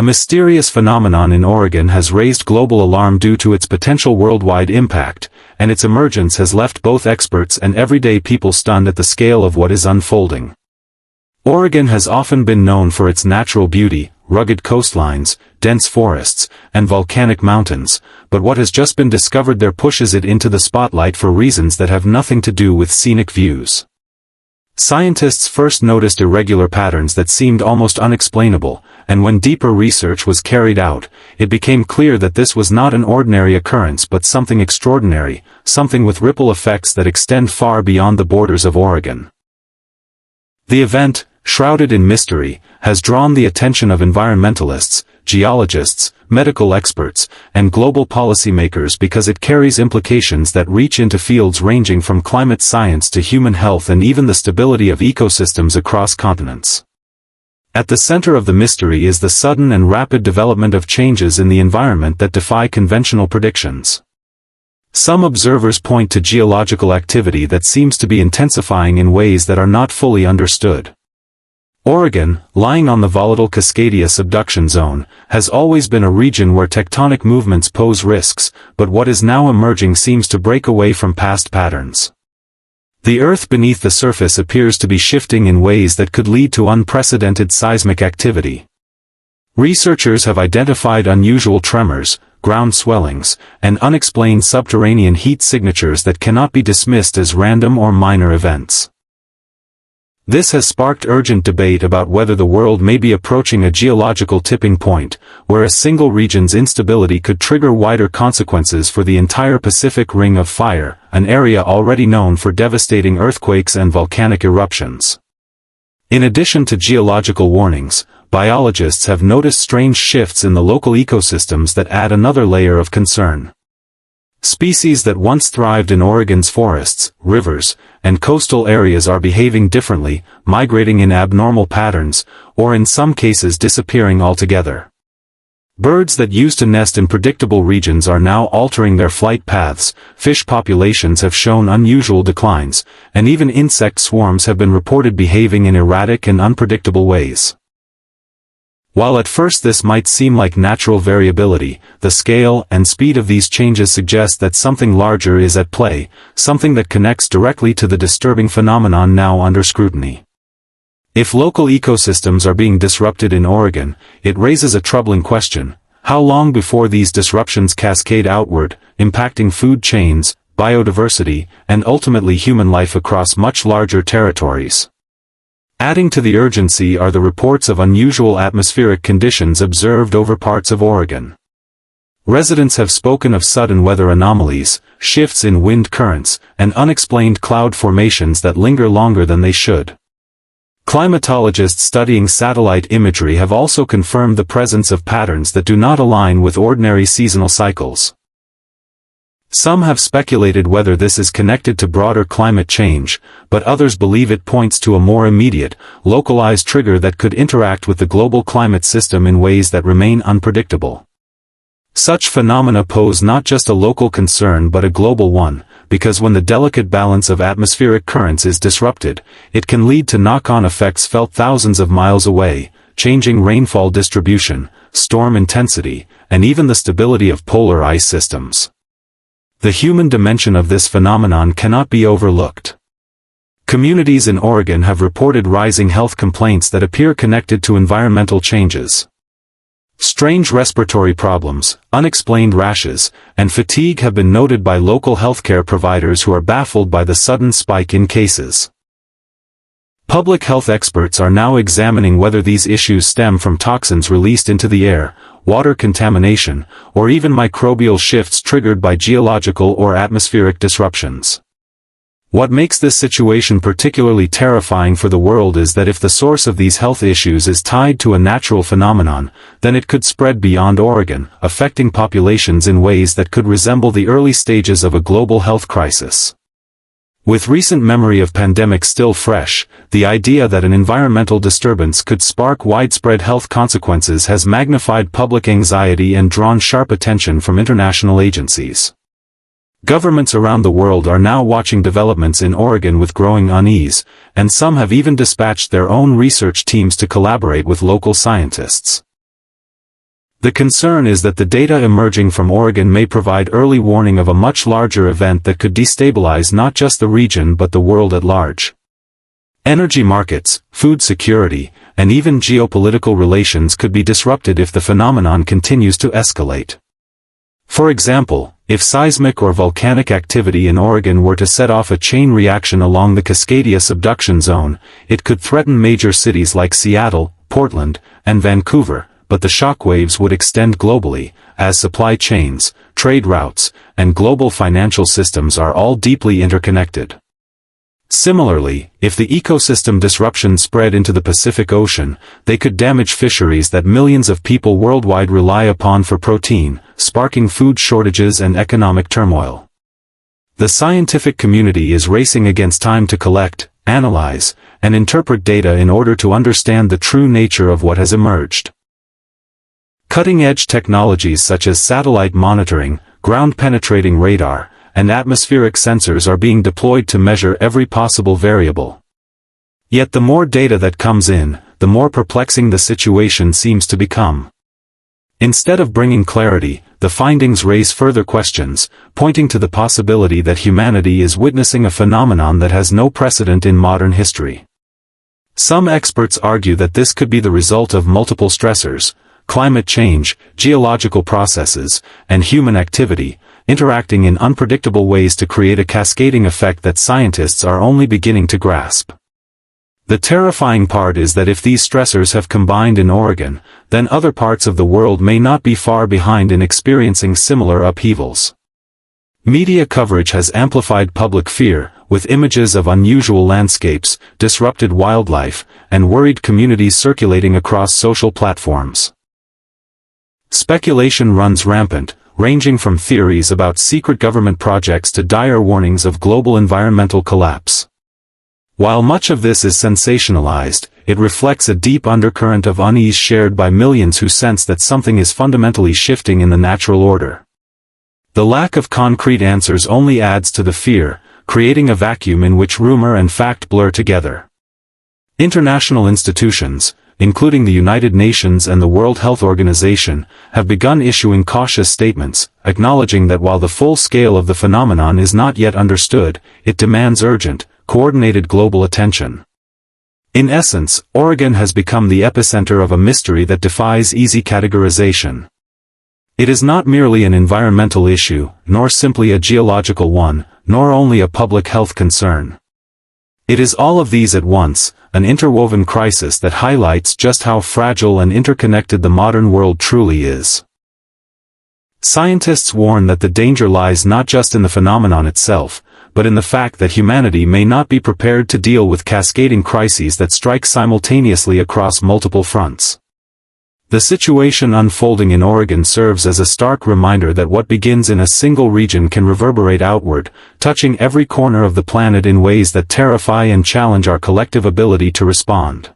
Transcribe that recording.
A mysterious phenomenon in Oregon has raised global alarm due to its potential worldwide impact, and its emergence has left both experts and everyday people stunned at the scale of what is unfolding. Oregon has often been known for its natural beauty, rugged coastlines, dense forests, and volcanic mountains, but what has just been discovered there pushes it into the spotlight for reasons that have nothing to do with scenic views. Scientists first noticed irregular patterns that seemed almost unexplainable, and when deeper research was carried out, it became clear that this was not an ordinary occurrence but something extraordinary, something with ripple effects that extend far beyond the borders of Oregon. The event, shrouded in mystery, has drawn the attention of environmentalists, geologists, medical experts, and global policymakers because it carries implications that reach into fields ranging from climate science to human health and even the stability of ecosystems across continents. At the center of the mystery is the sudden and rapid development of changes in the environment that defy conventional predictions. Some observers point to geological activity that seems to be intensifying in ways that are not fully understood. Oregon, lying on the volatile Cascadia subduction zone, has always been a region where tectonic movements pose risks, but what is now emerging seems to break away from past patterns. The earth beneath the surface appears to be shifting in ways that could lead to unprecedented seismic activity. Researchers have identified unusual tremors, ground swellings, and unexplained subterranean heat signatures that cannot be dismissed as random or minor events. This has sparked urgent debate about whether the world may be approaching a geological tipping point, where a single region's instability could trigger wider consequences for the entire Pacific Ring of Fire, an area already known for devastating earthquakes and volcanic eruptions. In addition to geological warnings, biologists have noticed strange shifts in the local ecosystems that add another layer of concern. Species that once thrived in Oregon's forests, rivers, and coastal areas are behaving differently, migrating in abnormal patterns, or in some cases disappearing altogether. Birds that used to nest in predictable regions are now altering their flight paths, fish populations have shown unusual declines, and even insect swarms have been reported behaving in erratic and unpredictable ways. While at first this might seem like natural variability, the scale and speed of these changes suggest that something larger is at play, something that connects directly to the disturbing phenomenon now under scrutiny. If local ecosystems are being disrupted in Oregon, it raises a troubling question: how long before these disruptions cascade outward, impacting food chains, biodiversity, and ultimately human life across much larger territories? Adding to the urgency are the reports of unusual atmospheric conditions observed over parts of Oregon. Residents have spoken of sudden weather anomalies, shifts in wind currents, and unexplained cloud formations that linger longer than they should. Climatologists studying satellite imagery have also confirmed the presence of patterns that do not align with ordinary seasonal cycles. Some have speculated whether this is connected to broader climate change, but others believe it points to a more immediate, localized trigger that could interact with the global climate system in ways that remain unpredictable. Such phenomena pose not just a local concern but a global one, because when the delicate balance of atmospheric currents is disrupted, it can lead to knock-on effects felt thousands of miles away, changing rainfall distribution, storm intensity, and even the stability of polar ice systems. The human dimension of this phenomenon cannot be overlooked. Communities in Oregon have reported rising health complaints that appear connected to environmental changes. Strange respiratory problems, unexplained rashes, and fatigue have been noted by local healthcare providers who are baffled by the sudden spike in cases. Public health experts are now examining whether these issues stem from toxins released into the air, water contamination, or even microbial shifts triggered by geological or atmospheric disruptions. What makes this situation particularly terrifying for the world is that if the source of these health issues is tied to a natural phenomenon, then it could spread beyond Oregon, affecting populations in ways that could resemble the early stages of a global health crisis. With recent memory of pandemics still fresh, the idea that an environmental disturbance could spark widespread health consequences has magnified public anxiety and drawn sharp attention from international agencies. Governments around the world are now watching developments in Oregon with growing unease, and some have even dispatched their own research teams to collaborate with local scientists. The concern is that the data emerging from Oregon may provide early warning of a much larger event that could destabilize not just the region but the world at large. Energy markets, food security, and even geopolitical relations could be disrupted if the phenomenon continues to escalate. For example, if seismic or volcanic activity in Oregon were to set off a chain reaction along the Cascadia subduction zone, it could threaten major cities like Seattle, Portland, and Vancouver, but the shockwaves would extend globally, as supply chains, trade routes, and global financial systems are all deeply interconnected. Similarly, if the ecosystem disruption spread into the Pacific Ocean, they could damage fisheries that millions of people worldwide rely upon for protein, sparking food shortages and economic turmoil. The scientific community is racing against time to collect, analyze, and interpret data in order to understand the true nature of what has emerged. Cutting-edge technologies such as satellite monitoring, ground-penetrating radar, and atmospheric sensors are being deployed to measure every possible variable. Yet the more data that comes in, the more perplexing the situation seems to become. Instead of bringing clarity, the findings raise further questions, pointing to the possibility that humanity is witnessing a phenomenon that has no precedent in modern history. Some experts argue that this could be the result of multiple stressors: climate change, geological processes, and human activity, interacting in unpredictable ways to create a cascading effect that scientists are only beginning to grasp. The terrifying part is that if these stressors have combined in Oregon, then other parts of the world may not be far behind in experiencing similar upheavals. Media coverage has amplified public fear, with images of unusual landscapes, disrupted wildlife, and worried communities circulating across social platforms. Speculation runs rampant, ranging from theories about secret government projects to dire warnings of global environmental collapse. While much of this is sensationalized, it reflects a deep undercurrent of unease shared by millions who sense that something is fundamentally shifting in the natural order. The lack of concrete answers only adds to the fear, creating a vacuum in which rumor and fact blur together. International institutions, including the United Nations and the World Health Organization, have begun issuing cautious statements, acknowledging that while the full scale of the phenomenon is not yet understood, it demands urgent, coordinated global attention. In essence, Oregon has become the epicenter of a mystery that defies easy categorization. It is not merely an environmental issue, nor simply a geological one, nor only a public health concern. It is all of these at once, an interwoven crisis that highlights just how fragile and interconnected the modern world truly is. Scientists warn that the danger lies not just in the phenomenon itself, but in the fact that humanity may not be prepared to deal with cascading crises that strike simultaneously across multiple fronts. The situation unfolding in Oregon serves as a stark reminder that what begins in a single region can reverberate outward, touching every corner of the planet in ways that terrify and challenge our collective ability to respond.